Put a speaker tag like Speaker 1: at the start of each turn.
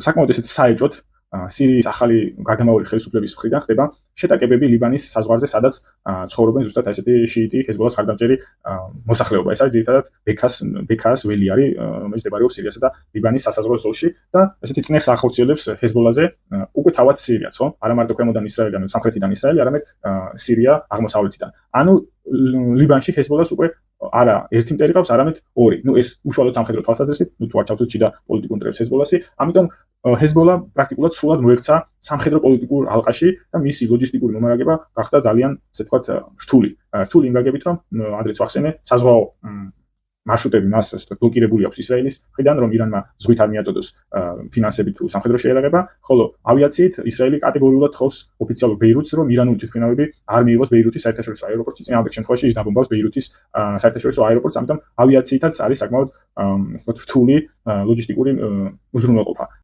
Speaker 1: საკმაოდ ესეთი საეჭვოდ სირიის ახალი გარდამავალი ხელისუფლების მხრიდან ხდება შეტაკებები ლიბანის საზღვარზე, სადაც ცხოვრობენ ზუსტად ესეთი შიიტი ჰეზბოლას ხარდამჭერი მოსახლეობა. ეს არის ძირითადად ბექას ველი არის, რომელიც მდებარეობს სირიასა და ლიბანის სასაზღვრო ზოლში და ესეთი წნეხს ახორციელებს ჰეზბოლაზე უკვე თავად სირიაც, ხო? არა მარტო ქვემოდან ისრაელიდან, სამხრეთიდან ისრაელი, არამედ სირია აღმოსავლეთიდან. ანუ ლიბანში ჰეზბოლას უკვე არა ერთი მტერი ყავს, არამედ ორი. ეს უშუალოდ სამხედრო თვალსაზრისით, თუ არ ჩავთვლით შიდა პოლიტიკურ მტრებს ჰეზბოლასი, ამიტომ ჰეზბოლა პრაქტიკულად სრულად მოექცა სამხედრო პოლიტიკურ ალყაში და მისი ლოჯისტიკური მომარაგება გახდა ძალიან, ასე ვთქვათ, რთული. რთული იმ გაგებით, რომ ადრეც ვახსენე, საზღვაო მარშრუტები მას ასე ვთქვათ ბლოკირებული აქვს ისრაელის მხრიდან, რომ ირანმა ზღვით არ მიაწოდოს ფინანსებით თუ სამხედრო შეერაღება, ხოლო ავიაციით ისრაელი კატეგორიულად თხოვს ოფიციალურ ბეირუთს, რომ ირანული თვითმფრინავები არ მიიღოს ბეირუთის საერთაშორისო აეროპორტში. წინააღმდეგ შემთხვევაში ის დაბომბავს ბეირუთის საერთაშორისო აეროპორტს, ამიტომ ავიაციითაც არის საკმაოდ ასე ვთქვათ რთული ლოჯისტიკური უზრუნველყოფა.